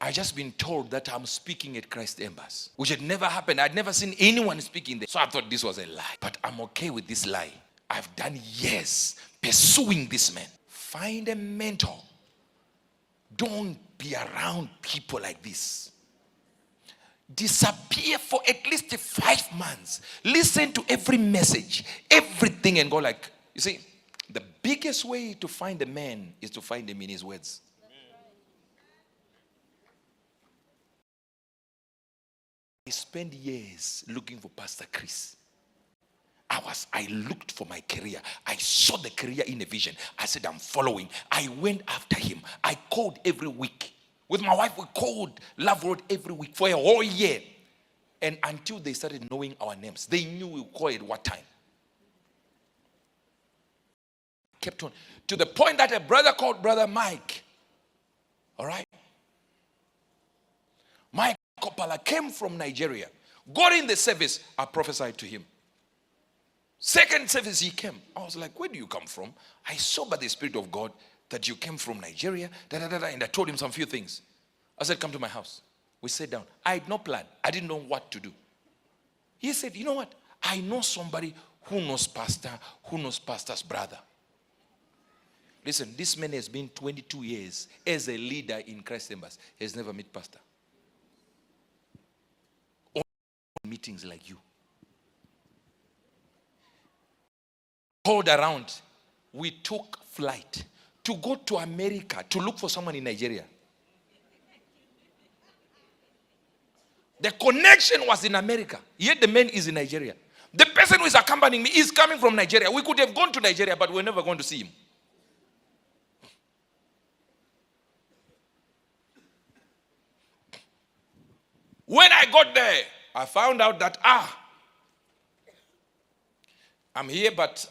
I just been told that I'm speaking at Christ Embassy, which had never happened. I'd never seen anyone speaking there. So I thought this was a lie. But I'm okay with this lie. I've done years pursuing this man. Find a mentor. Don't be around people like this. Disappear for at least 5 months. Listen to every message, everything, and go like, you see, the biggest way to find a man is to find him in his words. I spent years looking for Pastor Chris. I looked for my career. I saw the career in a vision. I said, I'm following. I went after him. I called every week. With my wife, we called Love Road every week for a whole year. And until they started knowing our names, they knew we would call at what time. Kept on. To the point that a brother called Brother Mike, all right? Mike Kopala came from Nigeria. Got in the service, I prophesied to him. Second service he came. I was like, where do you come from? I saw by the Spirit of God that you came from Nigeria. And I told him some few things. I said, come to my house. We sat down. I had no plan. I didn't know what to do. He said, you know what? I know somebody who knows pastor, who knows pastor's brother. Listen, this man has been 22 years as a leader in Christ Embassy. He has never met pastor. All meetings like you. Called around. We took flight to go to America to look for someone in Nigeria. The connection was in America, yet the man is in Nigeria. The person who is accompanying me is coming from Nigeria. We could have gone to Nigeria, but we're never going to see him. When I got there, I found out that, I'm here, but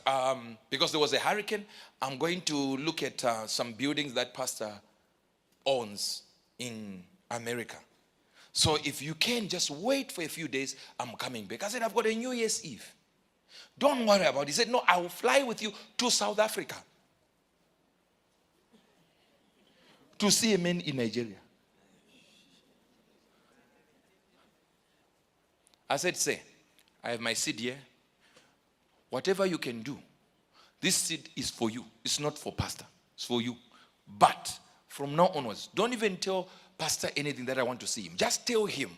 because there was a hurricane, I'm going to look at some buildings that pastor owns in America. So if you can just wait for a few days, I'm coming back. I said, I've got a New Year's Eve. Don't worry about it. He said, no, I will fly with you to South Africa to see a man in Nigeria. I said, say, I have my seed here. Whatever you can do, this seed is for you. It's not for pastor. It's for you. But from now onwards, don't even tell pastor anything that I want to see him. Just tell him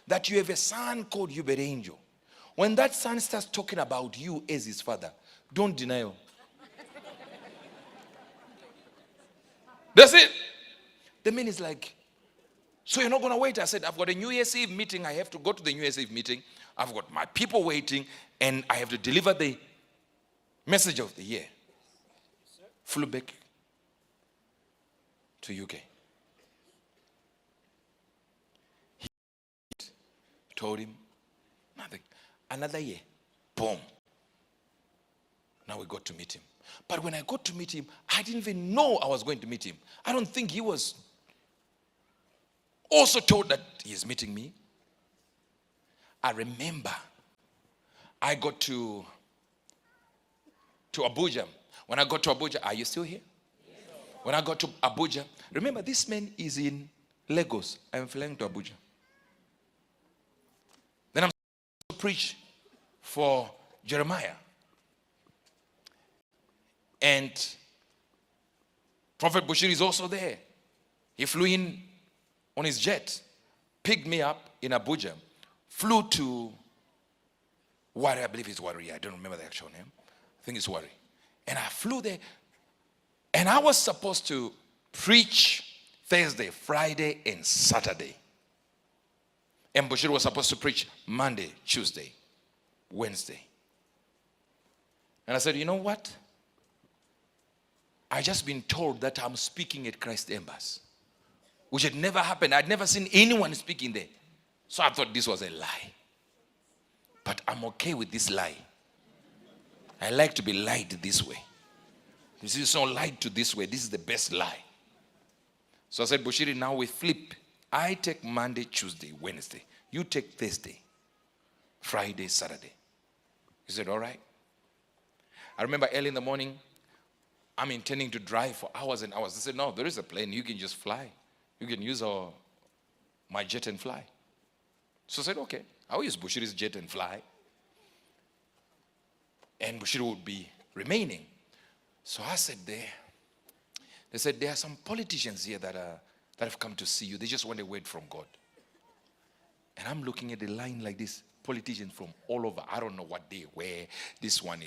that you have a son called Uebert. When that son starts talking about you as his father, don't deny him. That's it. The man is like, so you're not going to wait? I said, I've got a New Year's Eve meeting. I have to go to the New Year's Eve meeting. I've got my people waiting, and I have to deliver the message of the year. Flew back to UK. He told him nothing. Another year, boom. Now we got to meet him. But when I got to meet him, I didn't even know I was going to meet him. I don't think he was also told that he is meeting me. I remember I got to Abuja. When I got to Abuja, are you still here? Yes. When I got to Abuja, remember this man is in Lagos. I'm flying to Abuja. Then I'm to preach for Jeremiah. And Prophet Bushiri is also there. He flew in on his jet, picked me up in Abuja, flew to Warri, I believe it's Warri, I don't remember the actual name. I think it's Warri. And I flew there, and I was supposed to preach Thursday, Friday, and Saturday. And Bushiri was supposed to preach Monday, Tuesday, Wednesday. And I said, you know what? I just been told that I'm speaking at Christ Embassy, which had never happened. I'd never seen anyone speaking there. So I thought this was a lie. But I'm okay with this lie. I like to be lied this way. This is not lied to this way. This is the best lie. So I said, Bushiri, now we flip. I take Monday, Tuesday, Wednesday. You take Thursday, Friday, Saturday. He said, all right. I remember early in the morning, I'm intending to drive for hours and hours. They said, no, there is a plane. You can just fly. You can use our my jet and fly. So I said, okay, I'll use Bushiri's jet and fly. And Bushiri would be remaining. So I said there, they said, there are some politicians here that have come to see you. They just want a word from God. And I'm looking at the line like this. Politicians from all over. I don't know what they were. This one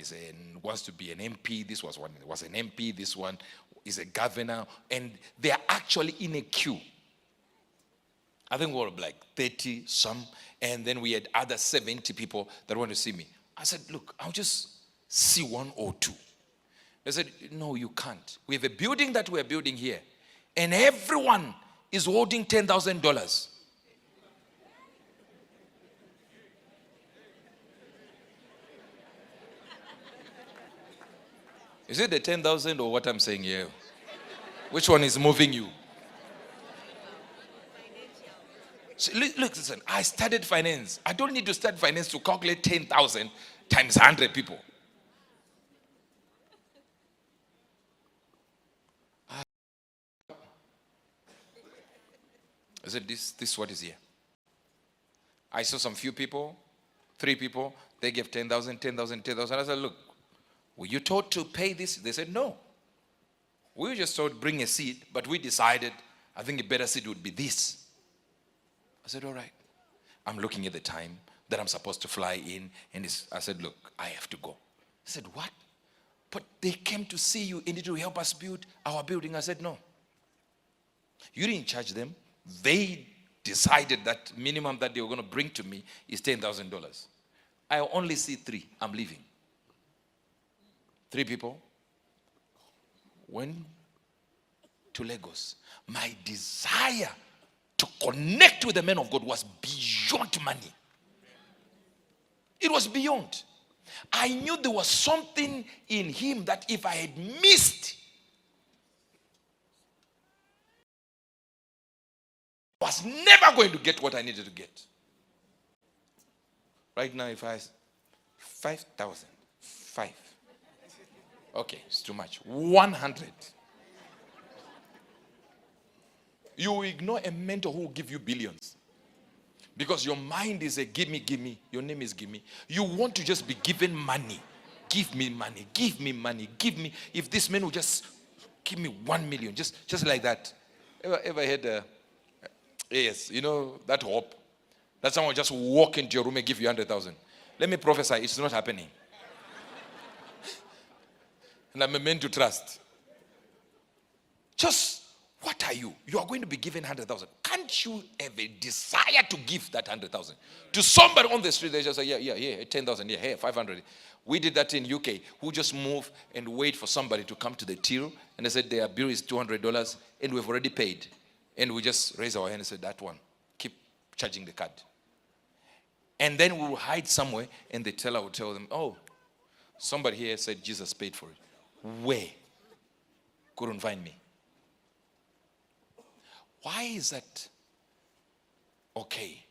wants to be an MP. This was an MP. This one is a governor. And they are actually in a queue. I think we were like 30 some. And then we had other 70 people that want to see me. I said, look, I'll just see one or two. They said, no, you can't. We have a building that we're building here. And everyone is holding $10,000. Is it the 10,000 or what I'm saying here? Which one is moving you? So, look, listen, I studied finance. I don't need to study finance to calculate 10,000 times 100 people. I said, this is what is here. I saw some few people, 3 people, they gave 10,000, 10,000, 10,000. I said, look, were you told to pay this? They said, no. We were just told bring a seed, but we decided, I think a better seed would be this. I said, all right. I'm looking at the time that I'm supposed to fly in, and I said, look, I have to go. He said, what? But they came to see you and to help us build our building. I said, no. You didn't charge them. They decided that minimum that they were going to bring to me is $10,000. I only see 3. I'm leaving. 3 people went to Lagos. My desire to connect with the man of God was beyond money. It was beyond. I knew there was something in him that if I had missed, I was never going to get what I needed to get. Right now, if I 5,000, 5. Okay, it's too much. 100. You ignore a mentor who will give you billions. Because your mind is a gimme, gimme. Your name is gimme. You want to just be given money. Give me money. Give me money. Give me. If this man will just give me 1 million. Just like that. Ever had yes, you know, that hope. That someone just walk into your room and give you 100,000. Let me prophesy. It's not happening. And I'm a man to trust. Just, what are you? You are going to be given 100,000. Can't you have a desire to give that 100,000? To somebody on the street, they just say, yeah, 10,000, yeah, hey, 500. We did that in UK. Who just move and wait for somebody to come to the till, and they said their bill is $200, and we've already paid. And we just raise our hand and say, that one, keep charging the card. And then we will hide somewhere, and the teller will tell them, oh, somebody here said Jesus paid for it. Where? Couldn't find me. Why is that? Okay,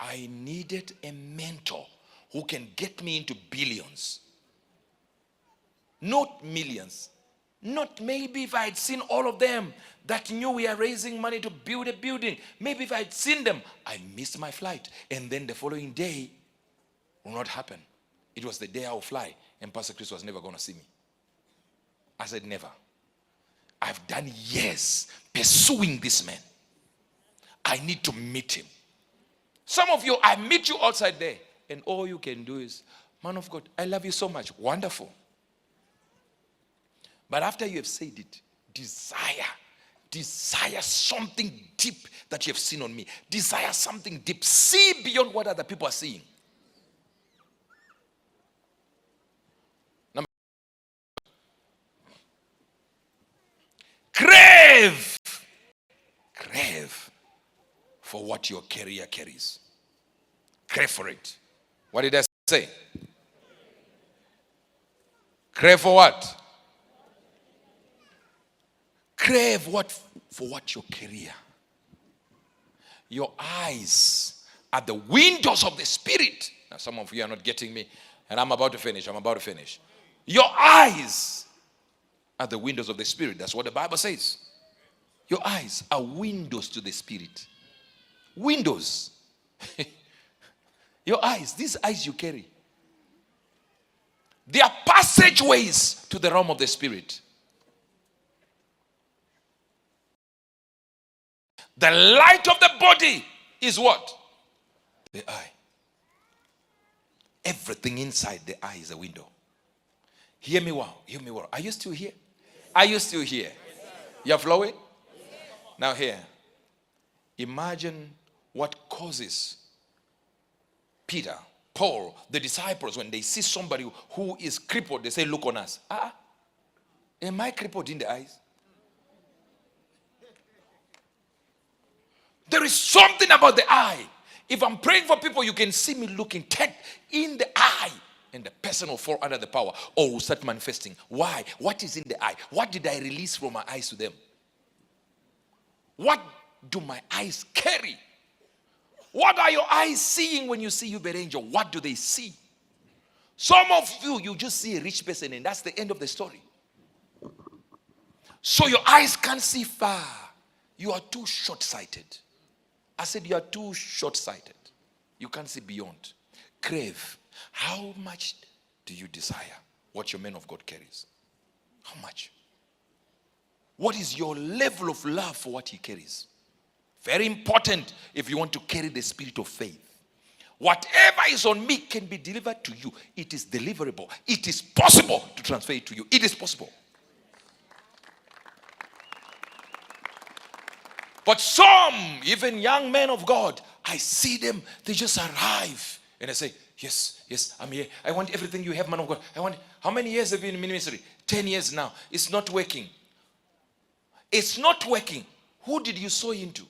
I needed a mentor who can get me into billions. Not millions. Not maybe if I had seen all of them that knew we are raising money to build a building. Maybe if I had seen them, I missed my flight. And then the following day will not happen. It was the day I will fly, and Pastor Chris was never going to see me. I said, never. I've done years pursuing this man. I need to meet him. Some of you, I meet you outside there, and all you can do is, man of God, I love you so much. Wonderful. But after you have said it, desire something deep that you have seen on me. Desire something deep. See beyond what other people are seeing. Crave for what your career carries. Crave for it. What did I say? Crave for what? Crave for what your career. Your eyes are the windows of the spirit. Now some of you are not getting me, and I'm about to finish. Your eyes are the windows of the spirit. That's what the Bible says. Your eyes are windows to the spirit. windows. Your eyes, these eyes you carry, they are passageways to the realm of the spirit. The light of the body is what? The eye. Everything inside the eye is a window. Hear me well. Hear me well. Are you still here? Are you still here? You're flowing? Now here. Imagine what causes Peter, Paul, the disciples, when they see somebody who is crippled, they say, look on us. Am I crippled in the eyes? There is something about the eye. If I'm praying for people, you can see me looking in the eye, and the person will fall under the power or will start manifesting. Why? What is in the eye? What did I release from my eyes to them? What do my eyes carry? What are your eyes seeing when you see Uebert Angel? What do they see? Some of you just see a rich person and that's the end of the story. So your eyes can't see far. You are too short-sighted. I said you are too short-sighted. You can't see beyond. Crave. How much do you desire what your man of God carries? How much? What is your level of love for what he carries? Very important if you want to carry the spirit of faith. Whatever is on me can be delivered to you. It is deliverable. It is possible to transfer it to you. It is possible. But some, even young men of God, I see them, they just arrive. And I say, yes, yes, I'm here. I want everything you have, man of God. I want, how many years have you been in ministry? 10 years now. It's not working. It's not working. Who did you sow into?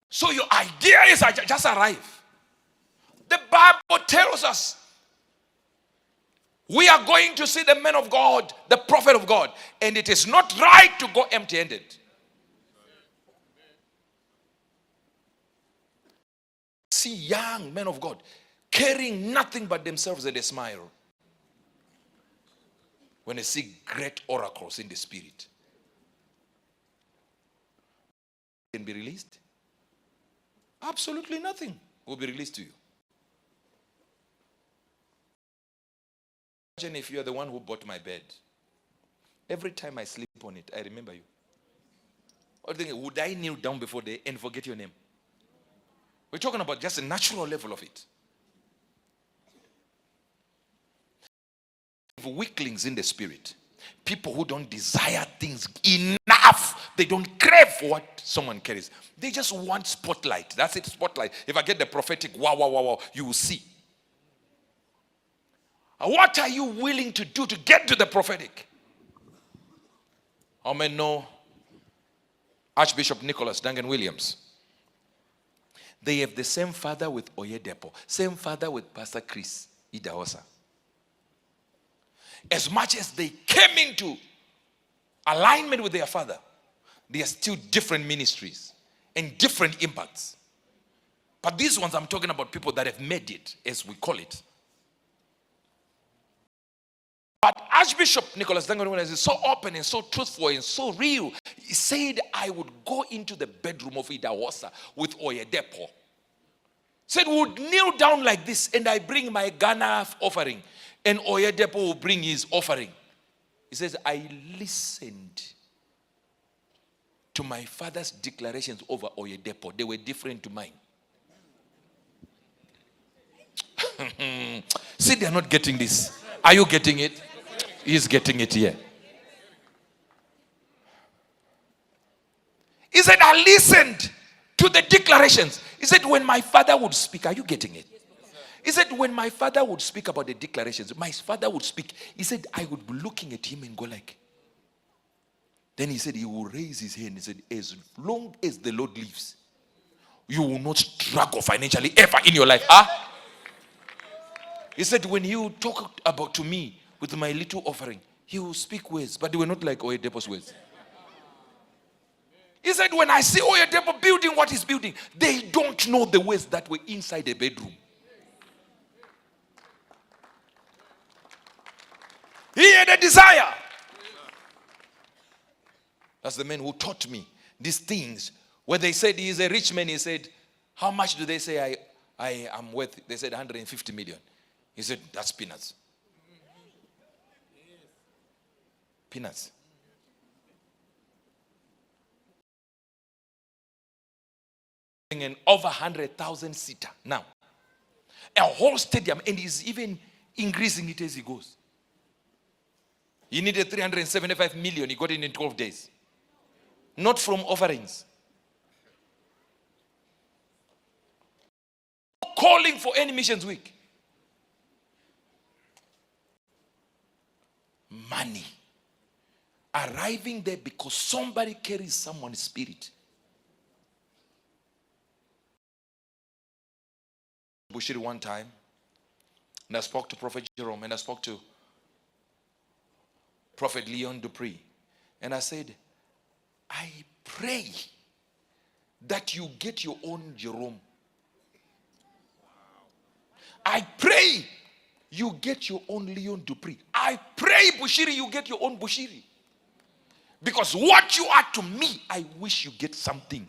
So your idea is I just arrive. The Bible tells us we are going to see the man of God, the prophet of God, and it is not right to go empty-handed. See young men of God carrying nothing but themselves and a smile when they see great oracles in the spirit. Can be released? Absolutely nothing will be released to you. Imagine if you are the one who bought my bed. Every time I sleep on it, I remember you. Or think, would I kneel down before day and forget your name? We're talking about just a natural level of it. Weaklings in the spirit. People who don't desire things enough. They don't crave for what someone carries. They just want spotlight. That's it, spotlight. If I get the prophetic, wow, wow, wow, wow, you will see. What are you willing to do to get to the prophetic? How many know Archbishop Nicholas Duncan Williams? They have the same father with Oyedepo, same father with Pastor Chris Idahosa. As much as they came into alignment with their father, they are still different ministries and different impacts. But these ones, I'm talking about people that have made it, as we call it. But Archbishop Nicholas Duncan Williams is so open and so truthful and so real. He said, I would go into the bedroom of Idahosa with Oyedepo. Said, we would kneel down like this and I bring my Ghana offering. And Oyedepo will bring his offering. He says, I listened to my father's declarations over Oyedepo. They were different to mine. See, they're not getting this. Are you getting it? He's getting it here. He said, I listened to the declarations. He said, when my father would speak, are you getting it? He said, when my father would speak about the declarations, my father would speak. He said, I would be looking at him and go like. Then he said, he will raise his hand. He said, as long as the Lord lives, you will not struggle financially ever in your life. He said, when you talk about to me with my little offering, he will speak words, but they were not like Oyedepo's words. He said, when I see Oyedepo building what he's building, they don't know the words that were inside the bedroom. He had a desire. That's the man who taught me these things. When they said he's a rich man, he said, how much do they say I am worth? They said 150 million. He said, that's peanuts. Peanuts. An over 100,000 seater now. A whole stadium, and he's even increasing it as he goes. He needed 375 million. He got it in 12 days. Not from offerings. Calling for any missions week. Money. Arriving there because somebody carries someone's spirit. 𝗵𝗰𝗵𝗵 one time, and I spoke to Prophet Jerome, and I spoke to Prophet Leon Dupree, and I said, I pray that you get your own Jerome. I pray you get your own Leon Dupree. I pray, 𝗵𝗰𝗵𝗵, you get your own 𝗵𝗰𝗵𝗰. Because what you are to me, I wish you get something.